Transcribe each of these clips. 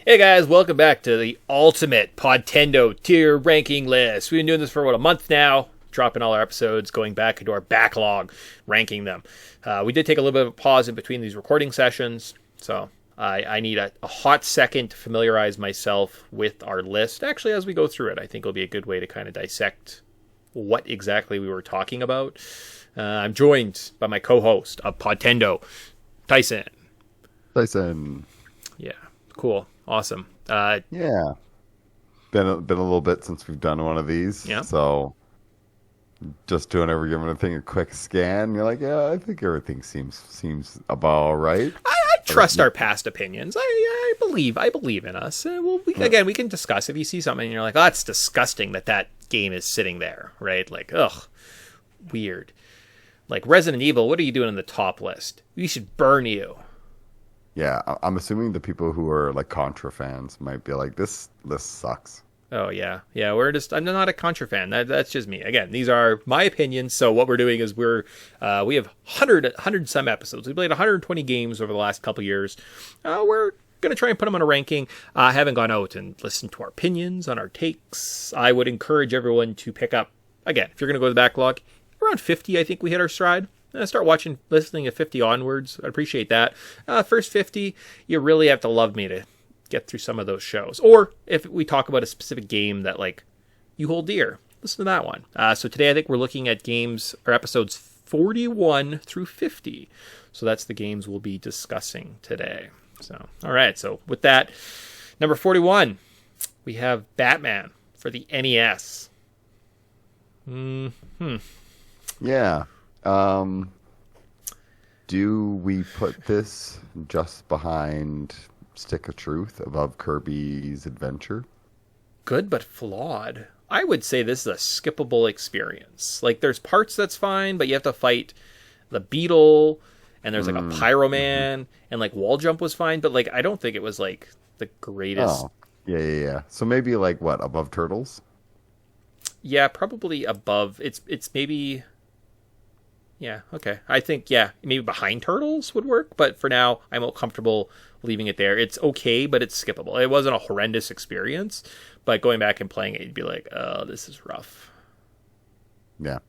Hey guys, welcome back to the ultimate Podtendo tier ranking list. We've been doing this for a month now, dropping all our episodes, going back into our backlog, ranking them. We did take a little bit of a pause in between these recording sessions, so I need a hot second to familiarize myself with our list. Actually, as we go through it, I think it'll be a good way to kind of dissect what exactly we were talking about. I'm joined by my co-host of Podtendo, Tyson. Yeah, cool. Awesome. Yeah. Been a little bit since we've done one of these. Yeah. So just giving everything a quick scan. You're like, yeah, I think everything seems about all right. I trust our past opinions. I believe in us. We can discuss if you see something and you're like, oh, it's disgusting that game is sitting there, right? Like, ugh, weird. Like Resident Evil, what are you doing on the top list? We should burn you. Yeah, I'm assuming the people who are like Contra fans might be like, this list sucks. Oh, yeah. Yeah, I'm not a Contra fan. That's just me. Again, these are my opinions. So what we're doing is we have 100 some episodes. We played 120 games over the last couple years. We're going to try and put them on a ranking. I haven't gone out and listened to our opinions on our takes. I would encourage everyone to pick up, again, if you're going to go to the backlog, around 50, I think we hit our stride. Start listening at 50 onwards. I appreciate that. First 50, you really have to love me to get through some of those shows. Or if we talk about a specific game that like you hold dear, listen to that one. So today I think we're looking at games or episodes 41 through 50. So that's the games we'll be discussing today. So, all right. So with that, number 41, we have Batman for the NES. Yeah. Do we put this just behind Stick of Truth above Kirby's Adventure? Good but flawed. I would say this is a skippable experience. Like there's parts that's fine, but you have to fight the Beetle, and there's like a Pyro Man, and like Wall Jump was fine, but like I don't think it was like the greatest. Oh, yeah. So maybe like what, above Turtles? Yeah, probably above. It's maybe. Yeah, okay. I think, yeah, maybe behind Turtles would work, but for now, I'm more comfortable leaving it there. It's okay, but it's skippable. It wasn't a horrendous experience, but going back and playing it, you'd be like, oh, this is rough. Yeah.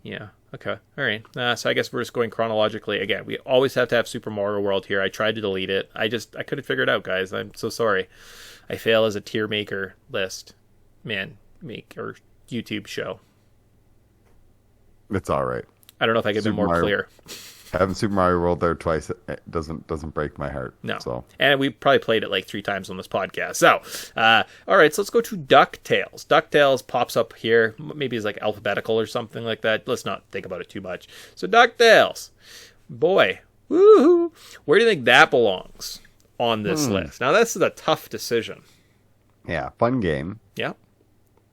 Yeah, okay. All right. So I guess we're just going chronologically. Again, we always have to have Super Mario World here. I tried to delete it. I couldn't figure it out, guys. I'm so sorry. I fail as a tier maker list. Or YouTube show. It's all right. I don't know if I could be more clear. Having Super Mario World there twice it doesn't break my heart. No. So. And we probably played it like 3 times on this podcast. So, all right, so let's go to DuckTales. DuckTales pops up here. Maybe it's like alphabetical or something like that. Let's not think about it too much. So DuckTales. Boy. Woohoo. Where do you think that belongs on this list? Now, this is a tough decision. Yeah, fun game. Yeah.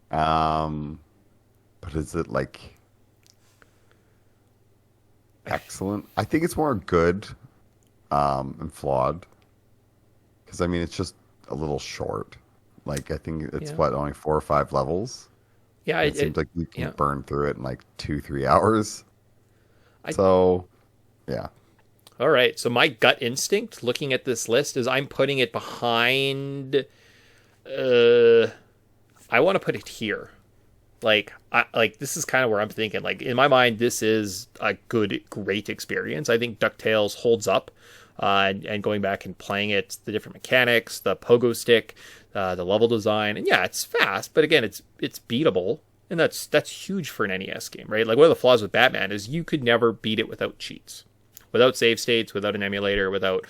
But is it like excellent? I think it's more good and flawed, because I mean it's just a little short. Like I think it's only 4 or 5 levels. Yeah, it seems like you can burn through it in like 2-3 hours. Yeah. All right, so my gut instinct looking at this list is I'm putting it behind. I want to put it here. Like this is kind of where I'm thinking. Like in my mind, this is a great experience. I think DuckTales holds up, and going back and playing it, the different mechanics, the pogo stick, the level design, and yeah, it's fast. But again, it's beatable, and that's huge for an NES game, right? Like one of the flaws with Batman is you could never beat it without cheats, without save states, without an emulator, without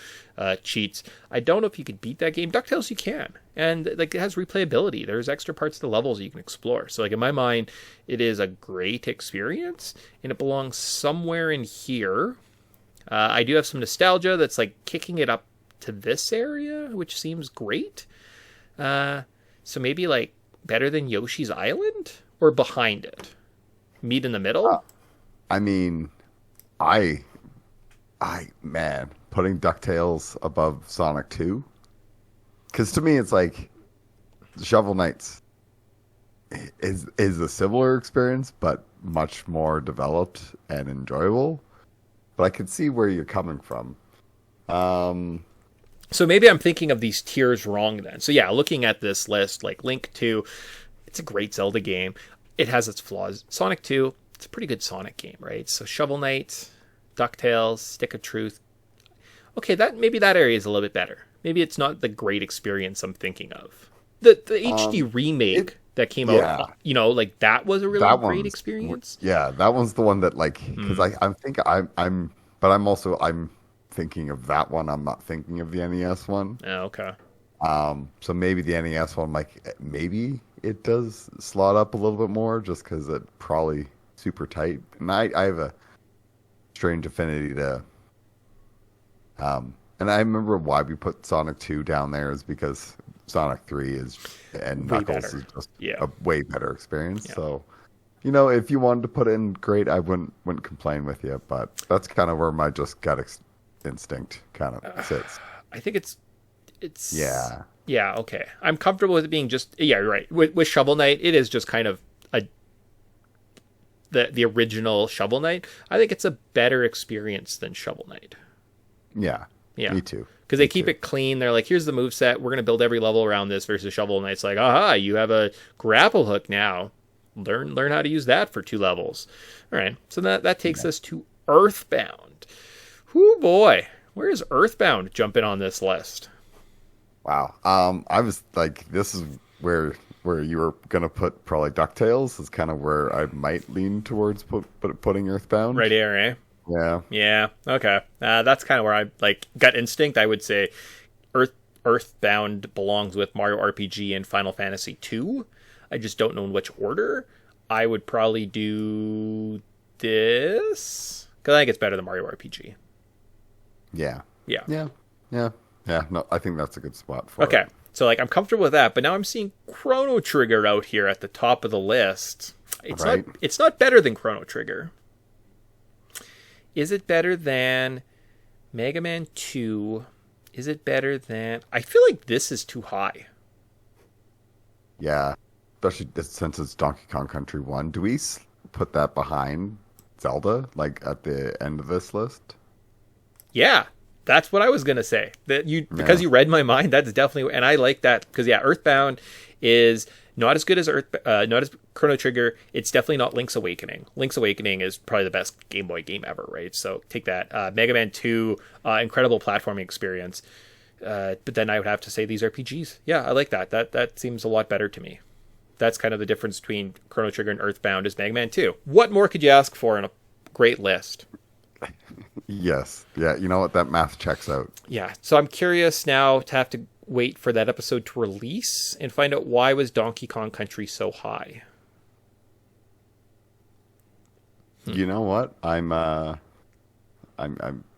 cheats. I don't know if you could beat that game. DuckTales you can. And like it has replayability. There's extra parts of the levels you can explore. So like in my mind, it is a great experience and it belongs somewhere in here. I do have some nostalgia that's like kicking it up to this area, which seems great. So maybe like better than Yoshi's Island or behind it? Meet in the middle? I mean, man, putting DuckTales above Sonic 2? Because to me, it's like Shovel Knights is a similar experience, but much more developed and enjoyable. But I can see where you're coming from. So maybe I'm thinking of these tiers wrong then. So yeah, looking at this list, like Link 2, it's a great Zelda game. It has its flaws. Sonic 2, it's a pretty good Sonic game, right? So Shovel Knight, DuckTales, Stick of Truth. Okay, maybe that area is a little bit better. Maybe it's not the great experience I'm thinking of. The HD remake that came out, like that was a really great experience. Yeah, that one's the one that like because I'm thinking of that one. I'm not thinking of the NES one. Oh, okay. So maybe the NES one, like maybe it does slot up a little bit more just because it probably super tight. And I have a strange affinity to, and I remember why we put Sonic 2 down there is because Sonic 3 and Knuckles is just a way better experience. Yeah. So, if you wanted to put it in, great. I wouldn't complain with you, but that's kind of where my just gut instinct kind of sits. I think it's okay. I'm comfortable with it being just you're right. With Shovel Knight, it is just kind of the original Shovel Knight. I think it's a better experience than Shovel Knight. Yeah, me too. Because they keep it clean. They're like, here's the moveset. We're gonna build every level around this. Versus Shovel Knight's like, aha, you have a grapple hook now. Learn how to use that for 2 levels. All right, so that takes us to Earthbound. Whoo boy, where is Earthbound jumping on this list? Wow. I was like, this is where you were gonna put probably DuckTales is kind of where I might lean towards putting Earthbound. Right here, eh? Yeah. Yeah. Okay. That's kind of where I like gut instinct. I would say Earthbound belongs with Mario RPG and Final Fantasy 2. I just don't know in which order. I would probably do this because I think it's better than Mario RPG. Yeah. Yeah. No, I think that's a good spot for it. Okay. So like I'm comfortable with that, but now I'm seeing Chrono Trigger out here at the top of the list. It's not better than Chrono Trigger. Is it better than Mega Man 2? Is it better than... I feel like this is too high. Yeah, especially since it's Donkey Kong Country 1. Do we put that behind Zelda, like at the end of this list? Yeah, that's what I was going to say. Because you read my mind, that's definitely... And I like that because, Earthbound is... not as good as not as Chrono Trigger. It's definitely not Link's Awakening. Link's Awakening is probably the best Game Boy game ever, right? So take that. Mega Man 2, incredible platforming experience. But then I would have to say these RPGs. Yeah, I like that. That seems a lot better to me. That's kind of the difference between Chrono Trigger and Earthbound is Mega Man 2. What more could you ask for in a great list? Yes. Yeah, you know what? That math checks out. Yeah. So I'm curious now to have to wait for that episode to release and find out why was Donkey Kong Country so high. You know what? I'm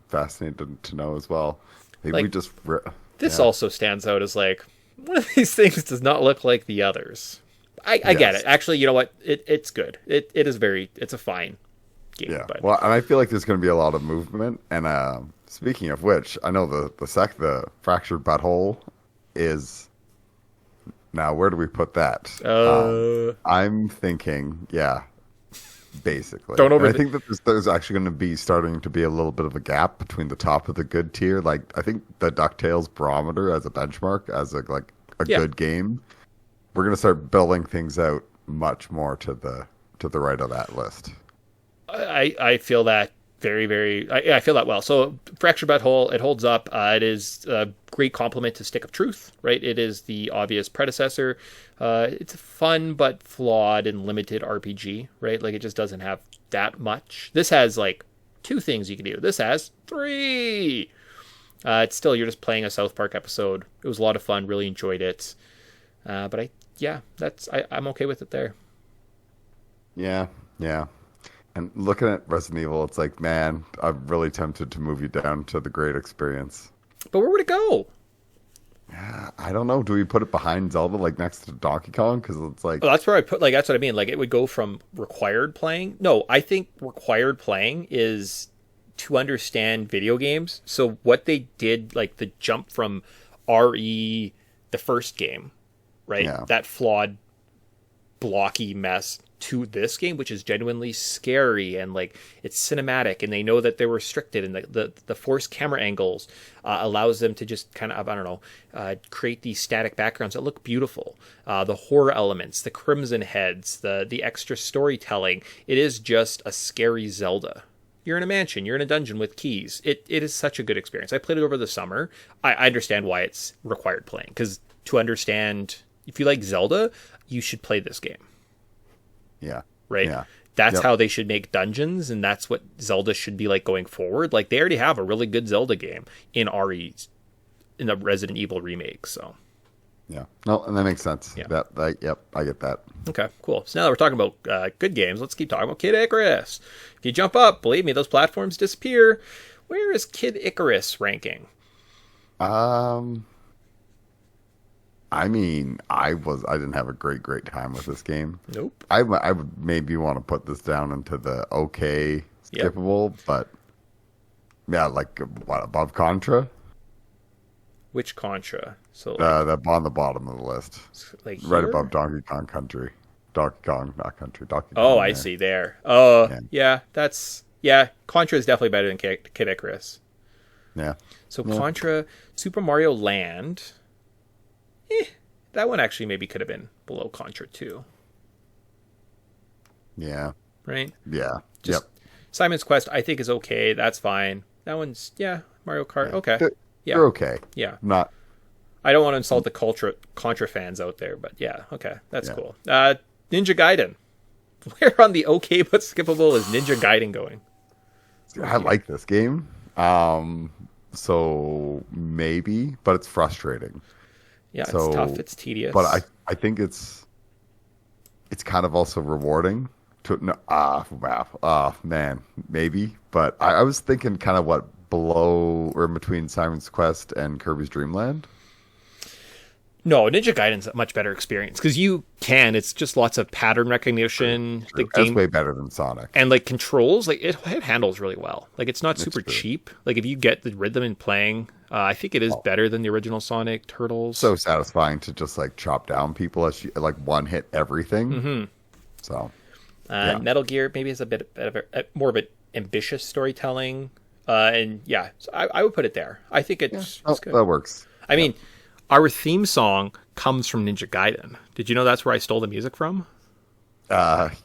fascinated to know as well. Maybe like, we just this also stands out as like one of these things does not look like the others. I get it. Actually, you know what? It's good. It's a fine game. Yeah. But... well, and I feel like there's going to be a lot of movement. And speaking of which, I know the fractured butthole is now. Where do we put that? I'm thinking, basically. I think that there's actually going to be starting to be a little bit of a gap between the top of the good tier. Like I think the DuckTales barometer as a benchmark, as a good game. We're going to start building things out much more to the right of that list. I feel that very, very... I feel that well. So Fractured Butthole, it holds up. It is a great compliment to Stick of Truth, right? It is the obvious predecessor. It's a fun but flawed and limited RPG, right? Like it just doesn't have that much. This has like 2 things you can do. This has 3. It's still, you're just playing a South Park episode. It was a lot of fun. Really enjoyed it. But I'm okay with it there. Yeah. And looking at Resident Evil, it's like, man, I'm really tempted to move you down to the great experience. But where would it go? Yeah, I don't know. Do we put it behind Zelda, like next to Donkey Kong? Because it's like... that's where I put, like, that's what I mean. Like, it would go from required playing. No, I think required playing is to understand video games. So what they did, like, the jump from RE, the first game, right? Yeah. That flawed blocky mess to this game, which is genuinely scary and like it's cinematic, and they know that they're restricted, and the forced camera angles allows them to just kind of, I don't know, create these static backgrounds that look beautiful. The horror elements, the crimson heads, the extra storytelling. It is just a scary Zelda. You're in a mansion, you're in a dungeon with keys. It is such a good experience. I played it over the summer. I understand why it's required playing, because to understand, if you like Zelda, you should play this game. Yeah. Right? Yeah. That's how they should make dungeons, and that's what Zelda should be like going forward. Like, they already have a really good Zelda game in RE, in the Resident Evil remake, so. Yeah. No, and that makes sense. Yeah. Yep, I get that. Okay, cool. So now that we're talking about good games, let's keep talking about Kid Icarus. If you jump up, believe me, those platforms disappear. Where is Kid Icarus ranking? I mean, I didn't have a great time with this game. Nope. I would maybe want to put this down into the okay skippable, but yeah, like what, above Contra? Which Contra? So That on the bottom of the list, like right here? above Donkey Kong Country. Donkey Kong, not Country. Donkey Kong. Oh, I see there. Oh, yeah, Contra is definitely better than Kid Icarus. Yeah. So Contra, Super Mario Land. That one actually maybe could have been below Contra too. Yeah. Right? Yeah. Just Simon's Quest, I think, is okay. That's fine. That one's, Mario Kart. Okay. They're okay. Yeah. Not. I don't want to insult the Contra fans out there, but yeah, okay. That's cool. Ninja Gaiden. Where on the okay but skippable is Ninja Gaiden going? I like this game. So maybe, but it's frustrating. Yeah, it's tough. It's tedious. But I think it's kind of also rewarding. Man, maybe. But I was thinking kind of what below or in between Simon's Quest and Kirby's Dream Land. No, Ninja Gaiden's a much better experience because it's just lots of pattern recognition. The game, that's way better than Sonic. And like controls, like it handles really well. Like it's not super cheap. Like if you get the rhythm in playing, I think it is better than the original Sonic Turtles. So satisfying to just like chop down people as you like one hit everything. Mm-hmm. So, Metal Gear maybe has a bit of a more of an ambitious storytelling. And so I would put it there. I think it's good. That works. I mean, our theme song comes from Ninja Gaiden. Did you know that's where I stole the music from?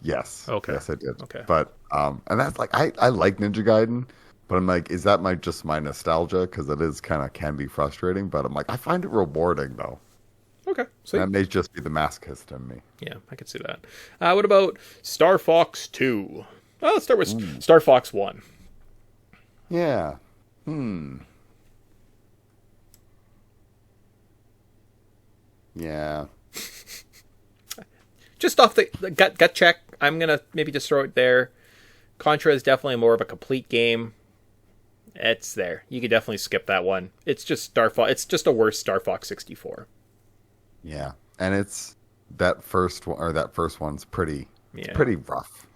Yes. Okay. Yes, I did. Okay. But and that's like I like Ninja Gaiden, but I'm like, is that just my nostalgia? Because it is can be frustrating. But I'm like, I find it rewarding though. Okay. So that may just be the masochist in me. Yeah, I could see that. What about Star Fox 2? Well, let's start with Star Fox 1. Yeah. Yeah. Just off the gut check, I'm going to maybe just throw it there. Contra is definitely more of a complete game. It's there. You could definitely skip that one. It's just Star Fox. It's just a worse Star Fox 64. Yeah. And it's that first one's pretty pretty rough.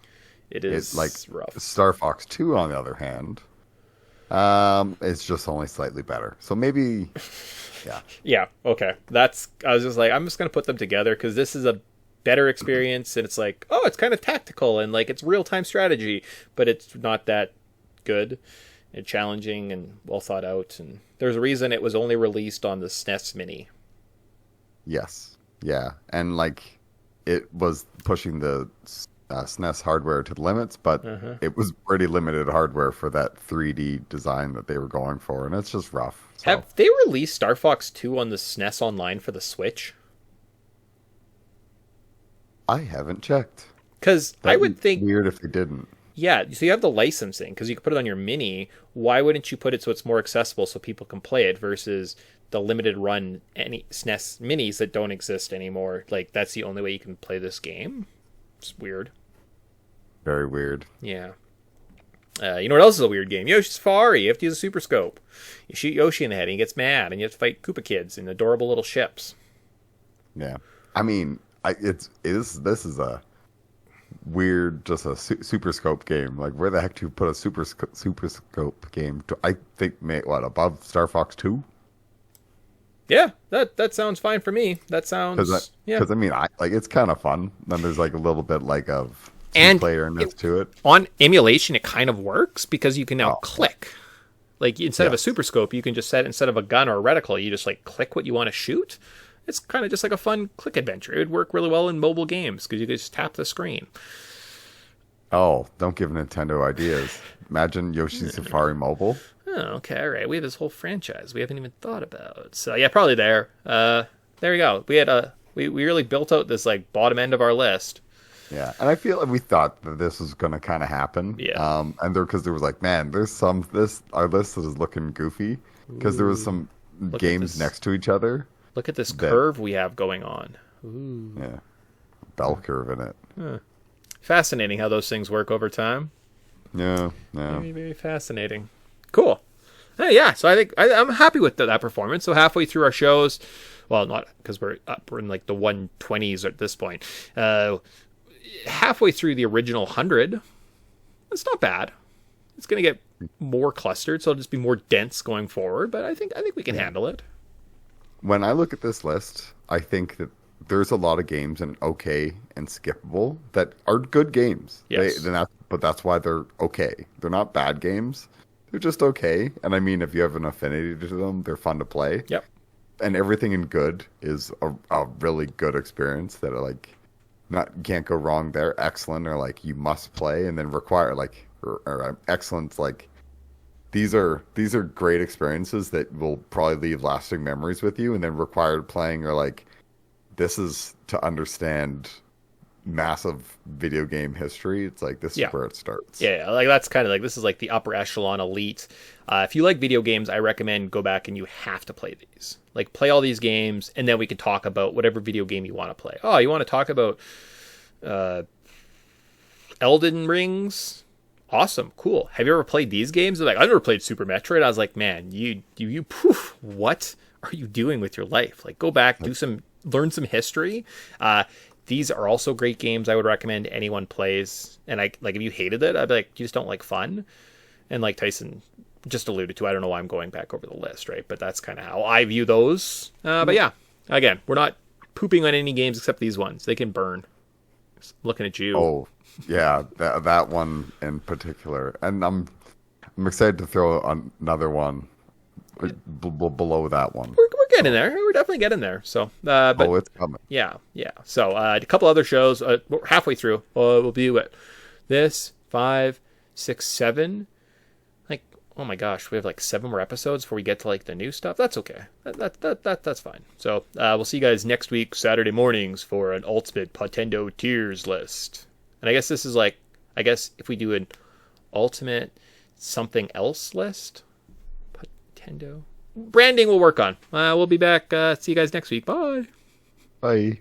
It is it's like rough. Star Fox 2 on the other hand, it's just only slightly better. So maybe Yeah, okay. I was just like, I'm just going to put them together because this is a better experience, and it's like, it's kind of tactical, and like it's real-time strategy, but it's not that good and challenging and well thought out, and there's a reason it was only released on the SNES Mini. Yes. Yeah. And like it was pushing the SNES hardware to the limits, but it was pretty limited hardware for that 3D design that they were going for, and it's just rough. So. Have they released Star Fox 2 on the SNES Online for the Switch? I haven't checked. Because I would think... weird if they didn't. Yeah, so you have the licensing, because you can put it on your Mini. Why wouldn't you put it so it's more accessible so people can play it versus the limited run any SNES Minis that don't exist anymore? Like, that's the only way you can play this game? It's weird. Very weird. Yeah. You know what else is a weird game? Yoshi's Safari. You have to use a Super Scope. You shoot Yoshi in the head, and he gets mad, and you have to fight Koopa Kids in adorable little ships. Yeah. I mean, this is a weird, just a Super Scope game. Like, where the heck do you put a Super Scope game? I think, above Star Fox 2? Yeah, that sounds fine for me. That sounds yeah. Because I mean, I like it's kind of fun. Then there's like a little bit like of And two-playerness to it. on emulation, it kind of works because you can now Oh, click. Like instead of a yes. super scope, you can just set instead of a gun or a reticle, you just like click what you want to shoot. It's kind of just like a fun click adventure. It would work really well in mobile games because you could just tap the screen. Oh, don't give Nintendo ideas. Imagine Yoshi's Safari Mobile. Oh, okay, all right. We have this whole franchise we haven't even thought about. So yeah, probably there. There we go. We had we really built out this like bottom end of our list. Yeah, and I feel like we thought that this was going to kind of happen. Yeah. And because there was like, man, there's our list is looking goofy because there was some at games this. next to each other. Look at this that- curve we have going on. Ooh. Yeah, bell curve in it. Fascinating how those things work over time. Yeah, yeah. Very, very fascinating. Cool. Yeah, so I think I'm happy with that performance. So halfway through our shows, well, not because we're in like the 120s at this point. Halfway through the original 100, it's not bad. It's going to get more clustered, so it'll just be more dense going forward. But I think we can handle it. When I look at this list, I think that there's a lot of games in okay and skippable that are good games. Yes. But that's why they're okay. They're not bad games. They're just okay. And I mean, if you have an affinity to them, they're fun to play. Yep. And everything in good is a really good experience that are like, can't go wrong there. Excellent or like you must play, and then require like or excellent like these are great experiences that will probably leave lasting memories with you, and then required playing are like this is to understand massive video game history. It's like this is where it starts. Yeah, like that's kind of like this is like the upper echelon elite. If you like video games, I recommend go back and you have to play these. Like play all these games, and then we can talk about whatever video game you want to play. Oh, you want to talk about Elden Rings? Awesome, cool. Have you ever played these games? They're like, I've never played Super Metroid. I was like, man, you poof, what are you doing with your life? Like, go back, learn some history. These are also great games I would recommend anyone plays. And I like if you hated it, I'd be like, you just don't like fun. And like Tyson just alluded to, I don't know why I'm going back over the list, right? But that's kind of how I view those. But yeah, again, we're not pooping on any games except these ones. They can burn. Just looking at you. Oh, yeah, that one in particular. And I'm excited to throw another one below that one. We're getting there. We're definitely getting there. So, but it's coming. yeah. So, a couple other shows. We're halfway through. We'll be at this 5, 6, 7. Like, oh my gosh, we have like 7 more episodes before we get to like the new stuff. That's okay. That's fine. So, we'll see you guys next week, Saturday mornings, for an ultimate Podtendo tiers list. And I guess this is like, if we do an ultimate something else list, Podtendo branding we'll work on. We'll be back. See you guys next week. Bye. Bye.